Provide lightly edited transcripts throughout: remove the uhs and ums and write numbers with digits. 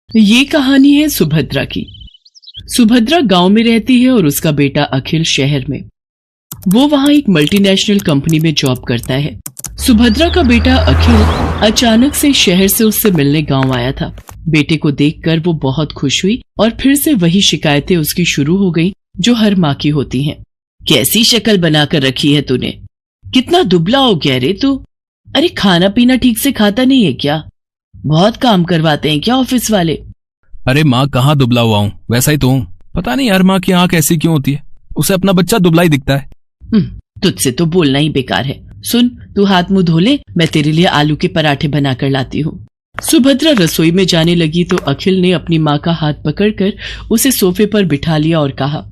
ये कहानी है सुभद्रा की। सुभद्रा गांव में रहती है और उसका बेटा अखिल शहर में। वो वहां एक मल्टीनेशनल कंपनी में जॉब करता है। सुभद्रा का बेटा अखिल अचानक से शहर से उससे मिलने गांव आया था। बेटे को देखकर वो बहुत खुश हुई और फिर से वही शिकायतें उसकी शुरू हो गई जो हर माँ की होती हैं। कैसी शक्ल बनाकर रखी है तूने, कितना दुबला हो गया रे तू। अरे खाना पीना ठीक से खाता नहीं है क्या? बहुत काम करवाते हैं क्या ऑफिस वाले? अरे माँ कहाँ दुबला हुआ हूँ, वैसा ही तो हूँ। पता नहीं यार माँ की आंख ऐसी क्यों होती है, उसे अपना बच्चा दुबला ही दिखता है। तुझसे तो बोलना ही बेकार है। सुन, तू हाथ मुंह धो ले, मैं तेरे लिए आलू के पराठे बनाकर लाती हूँ। सुभद्रा रसोई में जाने लगी तो अखिल ने अपनी माँ का हाथ पकड़कर उसे सोफे पर बिठा लिया और कहा,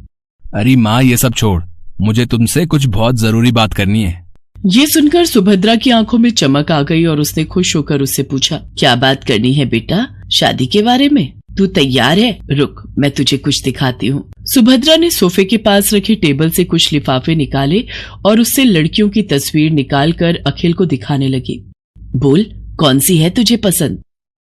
अरे माँ ये सब छोड़, मुझे तुमसे कुछ बहुत जरूरी बात करनी है। ये सुनकर सुभद्रा की आंखों में चमक आ गई और उसने खुश होकर उससे पूछा, क्या बात करनी है बेटा? शादी के बारे में? तू तैयार है? रुक, मैं तुझे कुछ दिखाती हूँ। सुभद्रा ने सोफे के पास रखे टेबल से कुछ लिफाफे निकाले और उससे लड़कियों की तस्वीर निकालकर अखिल को दिखाने लगी। बोल, कौन सी है तुझे पसंद?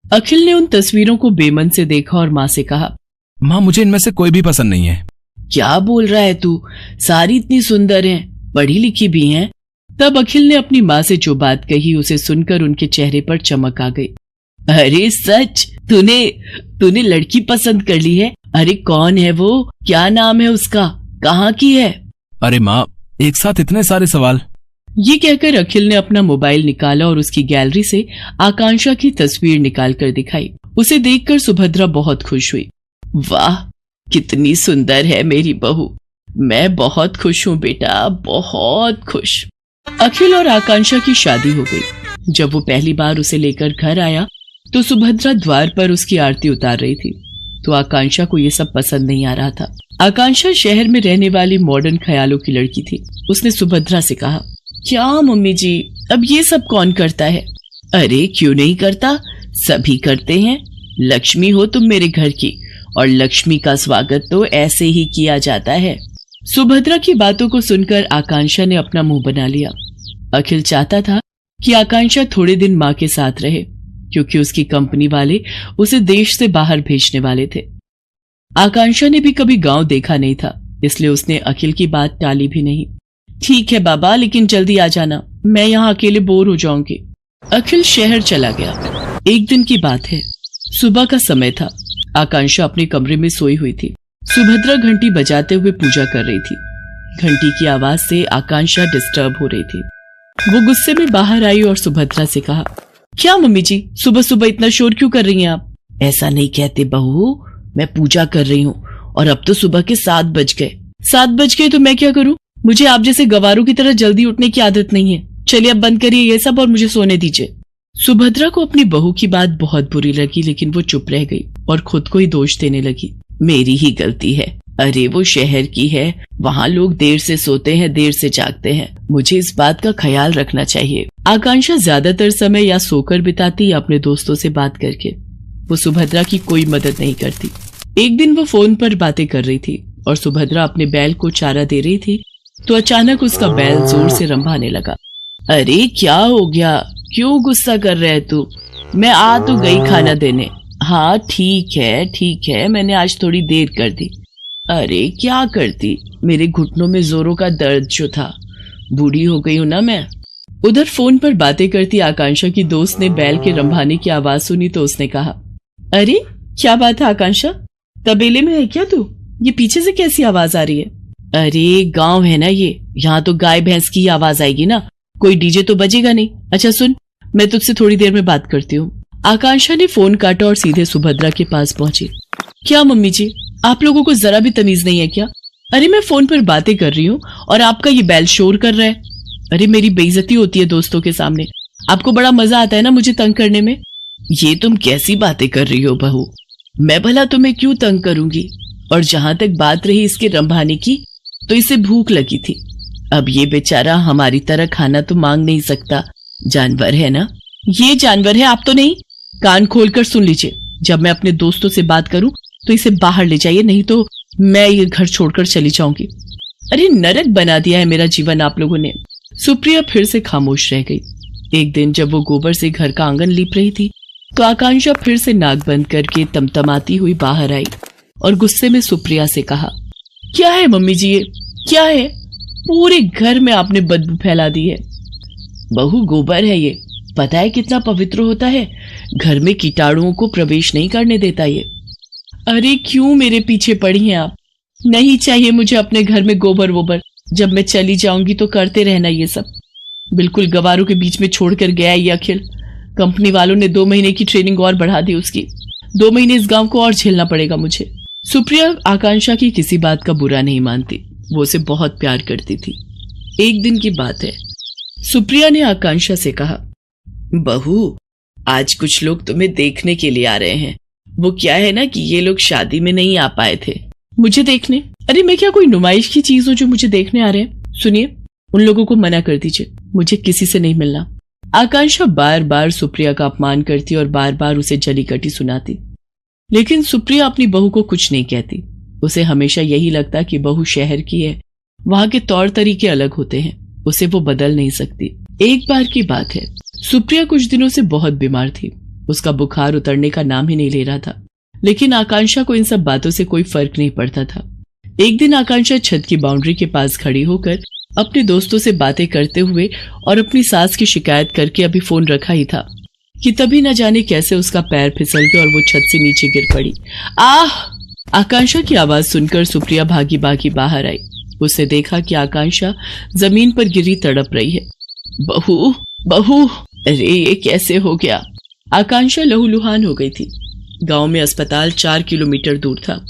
अखिल ने उन तस्वीरों को बेमन से देखा और माँ से कहा, माँ मुझे इनमें से कोई भी पसंद नहीं है। क्या बोल रहा है तू? सारी इतनी सुंदर हैं, पढ़ी लिखी भी हैं। तब अखिल ने अपनी माँ से जो बात कही उसे सुनकर उनके चेहरे पर चमक आ गई। अरे सच, तूने लड़की पसंद कर ली है? अरे कौन है वो? क्या नाम है उसका? कहाँ की है? अरे माँ एक साथ इतने सारे सवाल। ये कहकर अखिल ने अपना मोबाइल निकाला और उसकी गैलरी से आकांक्षा की तस्वीर निकाल कर दिखाई। उसे देखकर सुभद्रा बहुत खुश हुई। वाह, कितनी सुंदर है मेरी बहू। मैं बहुत खुश हूँ बेटा, बहुत खुश। अखिल और आकांक्षा की शादी हो गई। जब वो पहली बार उसे लेकर घर आया तो सुभद्रा द्वार पर उसकी आरती उतार रही थी, तो आकांक्षा को ये सब पसंद नहीं आ रहा था। आकांक्षा शहर में रहने वाली मॉडर्न ख्यालों की लड़की थी। उसने सुभद्रा से कहा, क्या मम्मी जी, अब ये सब कौन करता है? अरे क्यों नहीं करता, सभी करते हैं। लक्ष्मी हो तुम मेरे घर की, और लक्ष्मी का स्वागत तो ऐसे ही किया जाता है। सुभद्रा की बातों को सुनकर आकांक्षा ने अपना मुंह बना लिया। अखिल चाहता था कि आकांक्षा थोड़े दिन माँ के साथ रहे, क्योंकि उसकी कंपनी वाले उसे देश से बाहर भेजने वाले थे। आकांक्षा ने भी कभी गांव देखा नहीं था, इसलिए उसने अखिल की बात टाली भी नहीं। ठीक है बाबा, लेकिन जल्दी आ जाना, मैं यहाँ अकेले बोर हो जाऊंगी। अखिल शहर चला गया। एक दिन की बात है, सुबह का समय था। आकांक्षा अपने कमरे में सोई हुई थी। सुभद्रा घंटी बजाते हुए पूजा कर रही थी। घंटी की आवाज से आकांक्षा डिस्टर्ब हो रही थी। वो गुस्से में बाहर आई और सुभद्रा से कहा, क्या मम्मी जी, सुबह सुबह इतना शोर क्यों कर रही हैं आप? ऐसा नहीं कहते बहू, मैं पूजा कर रही हूँ और अब तो सुबह के 7 बज गए। 7 बज गए तो मैं क्या करूँ? मुझे आप जैसे गवारों की तरह जल्दी उठने की आदत नहीं है। चलिए अब बंद करिए ये सब और मुझे सोने दीजिए। सुभद्रा को अपनी बहू की बात बहुत बुरी लगी, लेकिन वो चुप रह गई और खुद को ही दोष देने लगी। मेरी ही गलती है। अरे वो शहर की है, वहाँ लोग देर से सोते हैं, देर से जागते हैं। मुझे इस बात का ख्याल रखना चाहिए। आकांक्षा ज्यादातर समय या सोकर बिताती या अपने दोस्तों से बात करके। वो सुभद्रा की कोई मदद नहीं करती। एक दिन वो फोन पर बातें कर रही थी और सुभद्रा अपने बैल को चारा दे रही थी, तो अचानक उसका बैल जोर से रंभाने लगा। अरे क्या हो गया, क्यों गुस्सा कर रहे है तू? मैं आ तो गई खाना देने। हाँ ठीक है, मैंने आज थोड़ी देर कर दी। अरे क्या करती, मेरे घुटनों में जोरों का दर्द जो था, बूढ़ी हो गई हूं ना मैं। उधर फोन पर बातें करती आकांक्षा की दोस्त ने बैल के रंभाने की आवाज सुनी तो उसने कहा, अरे क्या बात है आकांक्षा, तबेले में है क्या तू? ये पीछे से कैसी आवाज आ रही है? अरे गांव है ना ये, यहाँ तो गाय भैंस की आवाज आएगी ना, कोई डीजे तो बजेगा नहीं। अच्छा सुन, मैं तुझसे थोड़ी देर में बात करती हूँ। आकांक्षा ने फोन काटा और सीधे सुभद्रा के पास पहुंची। क्या मम्मी जी, आप लोगों को जरा भी तमीज नहीं है क्या? अरे मैं फोन पर बातें कर रही हूँ और आपका ये बैल शोर कर रहा है। अरे मेरी बेइज्जती होती है दोस्तों के सामने। आपको बड़ा मजा आता है ना मुझे तंग करने में। ये तुम कैसी बातें कर रही हो बहू? मैं भला तुम्हें क्यों तंग करूंगी? और जहां तक बात रही इसके रंभाने की, तो इसे भूख लगी थी। अब ये बेचारा हमारी तरह खाना तो मांग नहीं सकता, जानवर है ना। ये जानवर है, आप तो नहीं। कान खोलकर सुन लीजिए, जब मैं अपने दोस्तों से बात करूं तो इसे बाहर ले जाइए, नहीं तो मैं ये घर छोड़कर चली जाऊंगी। अरे नरक बना दिया है मेरा जीवन आप लोगों ने। सुप्रिया फिर से खामोश रह गई। एक दिन जब वो गोबर से घर का आंगन लीप रही थी तो आकांक्षा फिर से नाक बंद करके तमतमाती हुई बाहर आई और गुस्से में सुप्रिया से कहा, क्या है मम्मी जी ये क्या है? पूरे घर में आपने बदबू फैला दी है। बहू गोबर है ये, पता है कितना पवित्र होता है, घर में कीटाणुओं को प्रवेश नहीं करने देता ये। अरे क्यों मेरे पीछे पड़ी हैं आप? नहीं चाहिए मुझे अपने घर में गोबर वोबर, जब मैं चली जाऊंगी तो करते रहना ये सब। बिल्कुल गवारों के बीच में छोड़कर गया ये अखिल। कंपनी वालों ने 2 महीने की ट्रेनिंग और बढ़ा दी उसकी। 2 महीने इस गांव को और झेलना पड़ेगा मुझे। सुप्रिया आकांक्षा की किसी बात का बुरा नहीं मानती, वो उसे बहुत प्यार करती थी। एक दिन की बात है, सुप्रिया ने आकांक्षा से कहा, बहू आज कुछ लोग तुम्हें देखने के लिए आ रहे हैं। वो क्या है ना कि ये लोग शादी में नहीं आ पाए थे। मुझे देखने? अरे मैं क्या कोई नुमाइश की चीज हूं जो मुझे देखने आ रहे हैं? सुनिए, उन लोगों को मना कर दीजिए, मुझे किसी से नहीं मिलना। आकांक्षा बार बार सुप्रिया का अपमान करती और बार बार उसे जली कटी सुनाती, लेकिन सुप्रिया अपनी बहू को कुछ नहीं कहती। उसे हमेशा यही लगता कि बहू शहर की है, वहां के तौर तरीके अलग होते हैं, उसे वो बदल नहीं सकती। एक बार की बात है, सुप्रिया कुछ दिनों से बहुत बीमार थी। उसका बुखार उतरने का नाम ही नहीं ले रहा था, लेकिन आकांक्षा को इन सब बातों से कोई फर्क नहीं पड़ता था। एक दिन आकांक्षा छत की बाउंड्री के पास खड़ी होकर अपने दोस्तों से बातें करते हुए और अपनी सास की शिकायत करके अभी फोन रखा ही था कि तभी न जाने कैसे उसका पैर फिसल गया और वो छत से नीचे गिर पड़ी। आह! आकांक्षा की आवाज सुनकर सुप्रिया भागी भागी बाहर आई। उसने देखा कि आकांक्षा जमीन पर गिरी तड़प रही है। बहू बहू, अरे ये कैसे हो गया? आकांक्षा लहूलुहान हो गई थी। गांव में अस्पताल 4 किलोमीटर दूर था।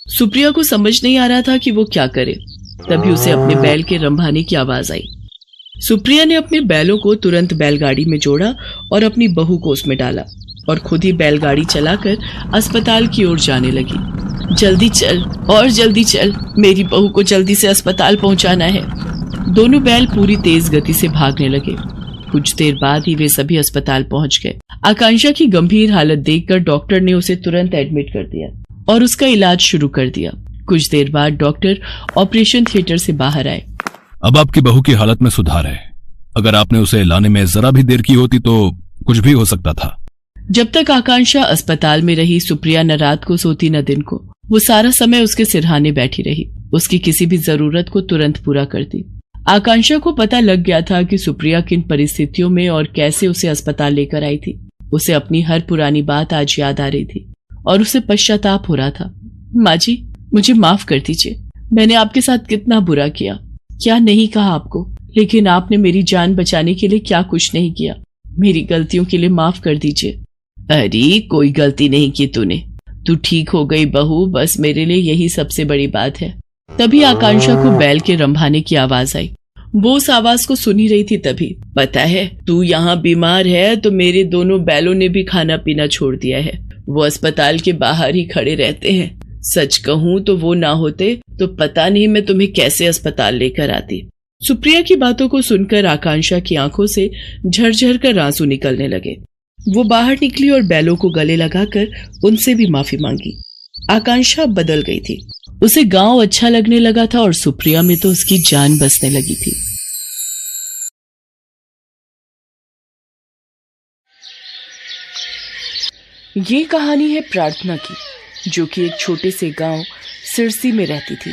सुप्रिया को समझ नहीं आ रहा था कि वो क्या करे। तभी उसे अपने बैल के रंभाने की आवाज आई। सुप्रिया ने अपने बैलों को तुरंत बैलगाड़ी में जोड़ा और अपनी बहू को उसमें डाला और खुद ही बैलगाड़ी चलाकर अस्पताल की ओर जाने लगी। जल्दी चल और जल्दी चल, मेरी बहू को जल्दी से अस्पताल पहुंचाना है। दोनों बैल पूरी तेज गति से भागने लगे। कुछ देर बाद ही वे सभी अस्पताल पहुंच गए। आकांक्षा की गंभीर हालत देखकर डॉक्टर ने उसे तुरंत एडमिट कर दिया और उसका इलाज शुरू कर दिया। कुछ देर बाद डॉक्टर ऑपरेशन थिएटर से बाहर आए। अब आपकी बहू की हालत में सुधार है। अगर आपने उसे लाने में जरा भी देर की होती तो कुछ भी हो सकता था। जब तक आकांक्षा अस्पताल में रही, सुप्रिया न रात को सोती न दिन को। वो सारा समय उसके सिरहाने बैठी रही, उसकी किसी भी जरूरत को तुरंत पूरा करती। आकांक्षा को पता लग गया था कि सुप्रिया किन परिस्थितियों में और कैसे उसे अस्पताल लेकर आई थी। उसे अपनी हर पुरानी बात आज याद आ रही थी और उसे पश्चाताप हो रहा था। माँ जी, मुझे माफ कर दीजिए, मैंने आपके साथ कितना बुरा किया, क्या नहीं कहा आपको, लेकिन आपने मेरी जान बचाने के लिए क्या कुछ नहीं किया। मेरी गलतियों के लिए माफ कर दीजिए। अरे कोई गलती नहीं की तूने, तू ठीक हो गई बहू, बस मेरे लिए यही सबसे बड़ी बात है। तभी आकांक्षा को बैल के रंभाने की आवाज आई। वो उस आवाज को सुनी रही थी तभी। पता है तू यहाँ बीमार है तो मेरे दोनों बैलों ने भी खाना पीना छोड़ दिया है। वो अस्पताल के बाहर ही खड़े रहते हैं। सच कहूँ तो वो ना होते तो पता नहीं मैं तुम्हें कैसे अस्पताल लेकर आती। सुप्रिया की बातों को सुनकर आकांक्षा की आंखों से झरझर कर आंसू निकलने लगे। वो बाहर निकली और बैलों को गले लगाकर उनसे भी माफी मांगी। आकांक्षा बदल गई थी, उसे गांव अच्छा लगने लगा था और सुप्रिया में तो उसकी जान बसने लगी थी। ये कहानी है प्रार्थना की, जो कि एक छोटे से गांव सिरसी में रहती थी।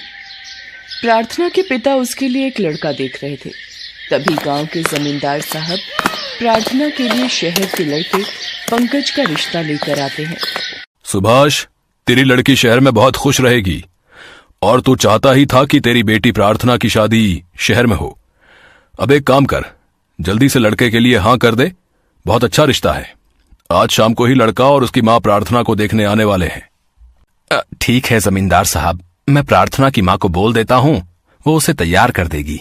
प्रार्थना के पिता उसके लिए एक लड़का देख रहे थे। तभी गांव के जमींदार साहब प्रार्थना के लिए शहर के लड़के पंकज का रिश्ता लेकर आते हैं। सुभाष, तेरी लड़की शहर में बहुत खुश रहेगी और तू चाहता ही था कि तेरी बेटी प्रार्थना की शादी शहर में हो। अब एक काम कर, जल्दी से लड़के के लिए हाँ कर दे, बहुत अच्छा रिश्ता है। आज शाम को ही लड़का और उसकी माँ प्रार्थना को देखने आने वाले हैं। ठीक है जमींदार साहब, मैं प्रार्थना की माँ को बोल देता हूँ, वो उसे तैयार कर देगी।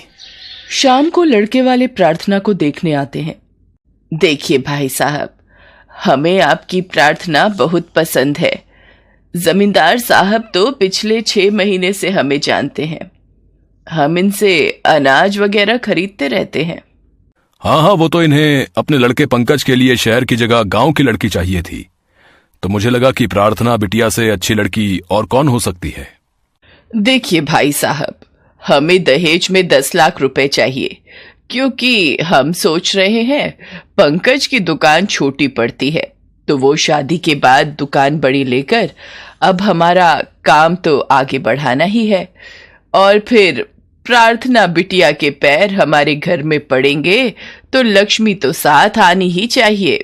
शाम को लड़के वाले प्रार्थना को देखने आते हैं। देखिए भाई साहब, हमें आपकी प्रार्थना बहुत पसंद है। जमींदार साहब तो पिछले 6 महीने से हमें जानते हैं। हम इनसे अनाज वगैरह खरीदते रहते हैं। हाँ, वो तो इन्हें अपने लड़के पंकज के लिए शहर की जगह गांव की लड़की चाहिए थी, तो मुझे लगा कि प्रार्थना बिटिया से अच्छी लड़की और कौन हो सकती है। देखिए भाई साहब, हमें दहेज में 10 लाख रुपए चाहिए, क्योंकि हम सोच रहे हैं पंकज की दुकान छोटी पड़ती है तो वो शादी के बाद दुकान बड़ी लेकर अब हमारा काम तो आगे बढ़ाना ही है, और फिर प्रार्थना बिटिया के पैर हमारे घर में पड़ेंगे तो लक्ष्मी तो साथ आनी ही चाहिए।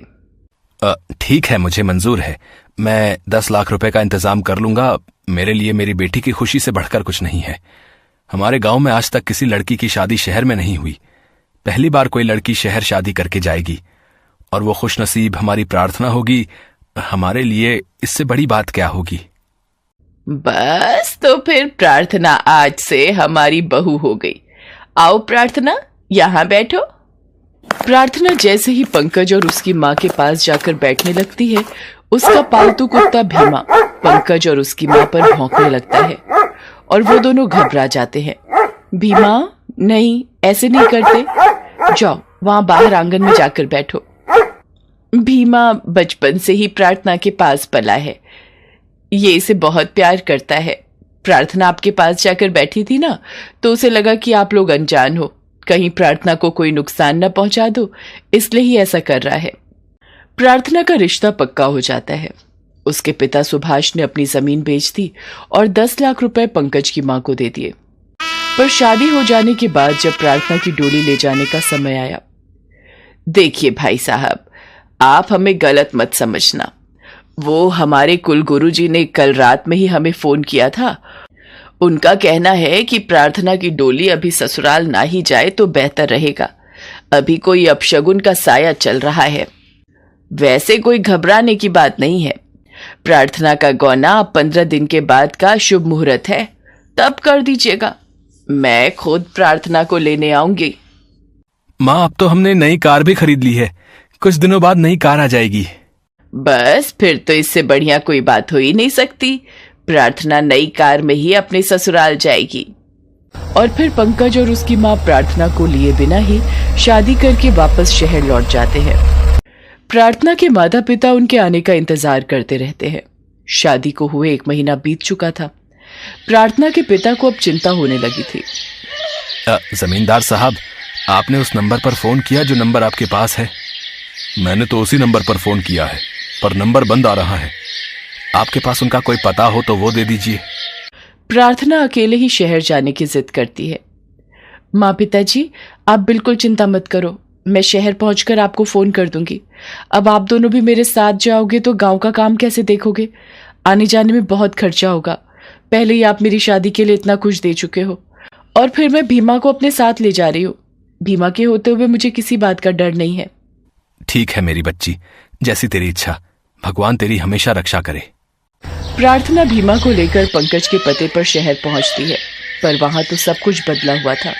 ठीक है, मुझे मंजूर है। मैं 10 लाख रुपए का इंतजाम कर लूंगा। मेरे लिए मेरी बेटी की खुशी से बढ़कर कुछ नहीं है। हमारे गांव में आज तक किसी लड़की की शादी शहर में नहीं हुई। पहली बार कोई लड़की शहर शादी करके जाएगी, और वो खुशनसीब हमारी प्रार्थना होगी। हमारे लिए इससे बड़ी बात क्या होगी। बस तो फिर प्रार्थना आज से हमारी बहू हो गई। आओ प्रार्थना, यहाँ बैठो। प्रार्थना जैसे ही पंकज और उसकी माँ के पास जाकर बैठने लगती है, उसका पालतू कुत्ता भीमा पंकज और उसकी माँ पर भौंकने लगता है और वो दोनों घबरा जाते हैं। भीमा, नहीं, ऐसे नहीं करते। जाओ वहां बाहर आंगन में जाकर बैठो। भीमा बचपन से ही प्रार्थना के पास पला है। ये इसे बहुत प्यार करता है। प्रार्थना आपके पास जाकर बैठी थी ना, तो उसे लगा कि आप लोग अनजान हो, कहीं प्रार्थना को कोई नुकसान न पहुंचा दो, इसलिए ही ऐसा कर रहा है। प्रार्थना का रिश्ता पक्का हो जाता है। उसके पिता सुभाष ने अपनी जमीन बेच दी और 10 लाख रुपए पंकज की मां को दे दिए। पर शादी हो जाने के बाद जब प्रार्थना की डोली ले जाने का समय आया, देखिए भाई साहब, आप हमें गलत मत समझना। वो हमारे कुल गुरुजी ने कल रात में ही हमें फोन किया था। उनका कहना है कि प्रार्थना की डोली अभी ससुराल ना ही जाए तो बेहतर रहेगा। अभी कोई अपशगुन का साया चल रहा है। वैसे कोई घबराने की बात नहीं है। प्रार्थना का गौना 15 दिन के बाद का शुभ मुहूर्त है, तब कर दीजिएगा। मैं खुद प्रार्थना को लेने आऊंगी। माँ, अब तो हमने नई कार भी खरीद ली है। कुछ दिनों बाद नई कार आ जाएगी। बस फिर तो इससे बढ़िया कोई बात हो ही नहीं सकती। प्रार्थना नई कार में ही अपने ससुराल जाएगी। और फिर पंकज और उसकी माँ प्रार्थना को लिए बिना ही शादी करके वापस शहर लौट जाते हैं। प्रार्थना के माता पिता उनके आने का इंतजार करते रहते हैं। शादी को हुए 1 महीना बीत चुका था। प्रार्थना के पिता को अब चिंता होने लगी थी। जमींदार साहब, आपने उस नंबर पर फोन किया जो नंबर आपके पास है? मैंने तो उसी नंबर पर फोन किया है, पर नंबर बंद आ रहा है। आपके पास उनका कोई पता हो तो वो दे दीजिए। प्रार्थना अकेले ही शहर जाने की जिद करती है। माँ, पिताजी, आप बिल्कुल चिंता मत करो। मैं शहर पहुंचकर आपको फोन कर दूंगी। अब आप दोनों भी मेरे साथ जाओगे तो गांव का काम कैसे देखोगे? आने जाने में बहुत खर्चा होगा। पहले ही आप मेरी शादी के लिए इतना कुछ दे चुके हो, और फिर मैं भीमा को अपने साथ ले जा रही हूँ। भीमा के होते हुए मुझे किसी बात का डर नहीं है। ठीक है मेरी बच्ची, जैसी तेरी इच्छा। भगवान तेरी हमेशा रक्षा करे। प्रार्थना भीमा को लेकर पंकज के पते पर शहर पहुंचती है, पर वहां तो सब कुछ बदला हुआ था।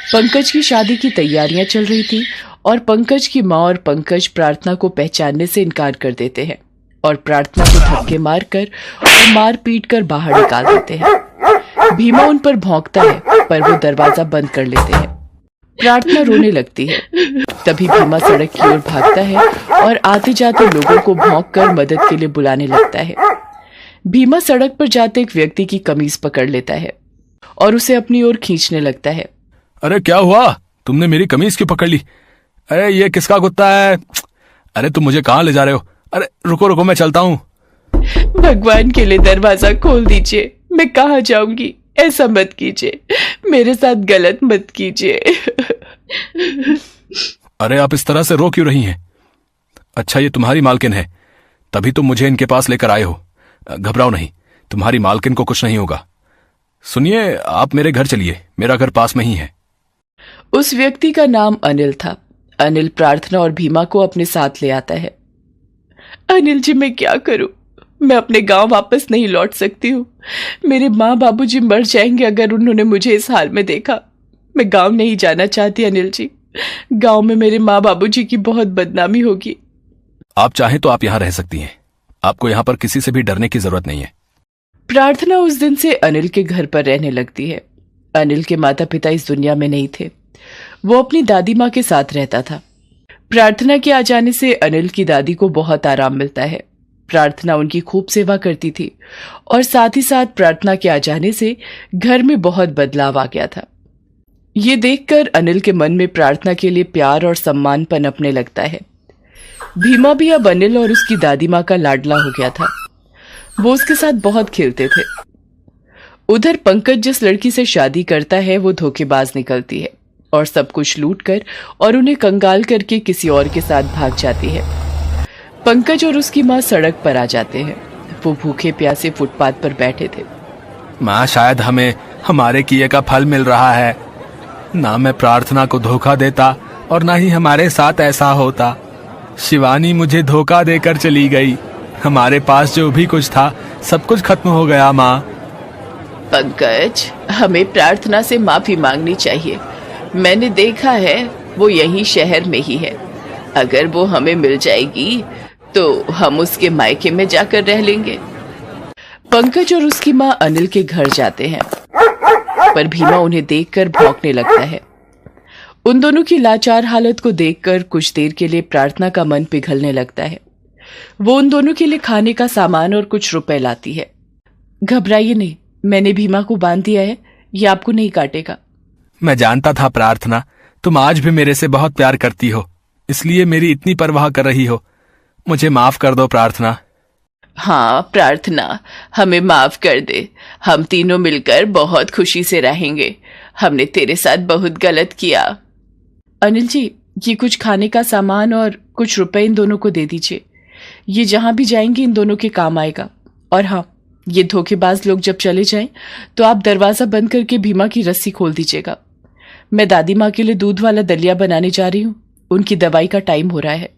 पंकज की शादी की तैयारियां चल रही थी और पंकज की माँ और पंकज प्रार्थना को पहचानने से इनकार कर देते हैं और प्रार्थना को धक्के मारकर और मार पीट कर बाहर निकाल देते हैं। भीमा उन पर भौंकता है, पर वो दरवाजा बंद कर लेते हैं। प्रार्थना रोने लगती है। तभी भीमा सड़क की ओर भागता है और आते जाते लोगों को भौंक कर मदद के लिए बुलाने लगता है। भीमा सड़क पर जाते एक व्यक्ति की कमीज पकड़ लेता है और उसे अपनी ओर खींचने लगता है। अरे क्या हुआ? तुमने मेरी कमीज क्यों पकड़ ली? अरे ये किसका कुत्ता है? अरे तुम मुझे कहाँ ले जा रहे हो? अरे रुको रुको, मैं चलता हूँ। भगवान के लिए दरवाजा खोल दीजिए। मैं कहाँ जाऊंगी? ऐसा मत कीजिए, मेरे साथ गलत मत कीजिए। अरे आप इस तरह से रो क्यों रही हैं? अच्छा, ये तुम्हारी मालकिन है, तभी तुम मुझे इनके पास लेकर आए हो। घबराओ नहीं, तुम्हारी मालकिन को कुछ नहीं होगा। सुनिए, आप मेरे घर चलिए, मेरा घर पास में ही है। उस व्यक्ति का नाम अनिल था। अनिल प्रार्थना और भीमा को अपने साथ ले आता है। अनिल जी, मैं क्या करूं? मैं अपने गांव वापस नहीं लौट सकती हूँ। मेरे माँ बाबूजी मर जाएंगे अगर उन्होंने मुझे इस हाल में देखा। मैं गांव नहीं जाना चाहती अनिल जी। गांव में मेरे माँ बाबूजी की बहुत बदनामी होगी। आप चाहें तो आप यहाँ रह सकती हैं। आपको यहाँ पर किसी से भी डरने की जरूरत नहीं है। प्रार्थना उस दिन से अनिल के घर पर रहने लगती है। अनिल के माता पिता इस दुनिया में नहीं थे। वो अपनी दादी माँ के साथ रहता था। प्रार्थना के आ जाने से अनिल की दादी को बहुत आराम मिलता है। प्रार्थना उनकी खूब सेवा करती थी और साथ ही साथ प्रार्थना के आ जाने से घर में बहुत बदलाव आ गया था। ये देखकर अनिल के मन में प्रार्थना के लिए प्यार और सम्मान पनपने लगता है। भीमा भी अब अनिल और उसकी दादी माँ का लाडला हो गया था। वो उसके साथ बहुत खेलते थे। उधर पंकज जिस लड़की से शादी करता है वो धोखेबाज निकलती है और सब कुछ लूट कर और उन्हें कंगाल करके किसी और के साथ भाग जाती है। पंकज और उसकी माँ सड़क पर आ जाते हैं। वो भूखे प्यासे फुटपाथ पर बैठे थे। माँ, शायद हमें हमारे किए का फल मिल रहा है। ना मैं प्रार्थना को धोखा देता और ना ही हमारे साथ ऐसा होता। शिवानी मुझे धोखा देकर चली गई। हमारे पास जो भी कुछ था सब कुछ खत्म हो गया। माँ, पंकज, हमें प्रार्थना से माफी मांगनी चाहिए। मैंने देखा है वो यहीं शहर में ही है। अगर वो हमें मिल जाएगी तो हम उसके मायके में जाकर रह लेंगे। पंकज और उसकी माँ अनिल के घर जाते हैं, पर भीमा उन्हें देखकर भौंकने लगता है। उन दोनों की लाचार हालत को देखकर कुछ देर के लिए प्रार्थना का मन पिघलने लगता है। वो उन दोनों के लिए खाने का सामान और कुछ रुपए लाती है। घबराइए नहीं, मैंने भीमा को बांध दिया है, ये आपको नहीं काटेगा। मैं जानता था प्रार्थना, तुम आज भी मेरे से बहुत प्यार करती हो, इसलिए मेरी इतनी परवाह कर रही हो। मुझे माफ कर दो प्रार्थना। हाँ प्रार्थना, हमें माफ कर दे। हम तीनों मिलकर बहुत खुशी से रहेंगे। हमने तेरे साथ बहुत गलत किया। अनिल जी, ये कुछ खाने का सामान और कुछ रुपए इन दोनों को दे दीजिए। ये जहां भी जाएंगे इन दोनों के काम आएगा। और हाँ, ये धोखेबाज लोग जब चले जाएं तो आप दरवाजा बंद करके भीमा की रस्सी खोल दीजिएगा। मैं दादी माँ के लिए दूध वाला दलिया बनाने जा रही हूँ, उनकी दवाई का टाइम हो रहा है।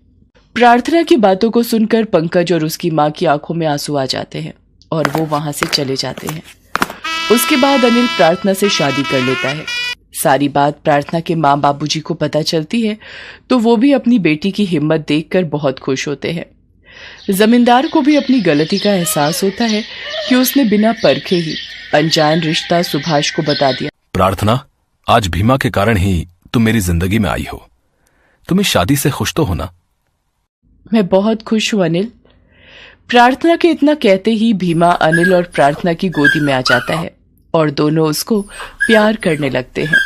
प्रार्थना की बातों को सुनकर पंकज और उसकी माँ की आंखों में आंसू आ जाते हैं और वो वहां से चले जाते हैं। उसके बाद अनिल प्रार्थना से शादी कर लेता है। सारी बात प्रार्थना के माँ बाबूजी को पता चलती है तो वो भी अपनी बेटी की हिम्मत देखकर बहुत खुश होते हैं। जमींदार को भी अपनी गलती का एहसास होता है कि उसने बिना परखे ही अनजान रिश्ता सुभाष को बता दिया। प्रार्थना, आज भीमा के कारण ही तुम मेरी जिंदगी में आई हो। तुम इस शादी से खुश तो हो ना? मैं बहुत खुश हूं अनिल। प्रार्थना के इतना कहते ही भीमा अनिल और प्रार्थना की गोदी में आ जाता है और दोनों उसको प्यार करने लगते हैं।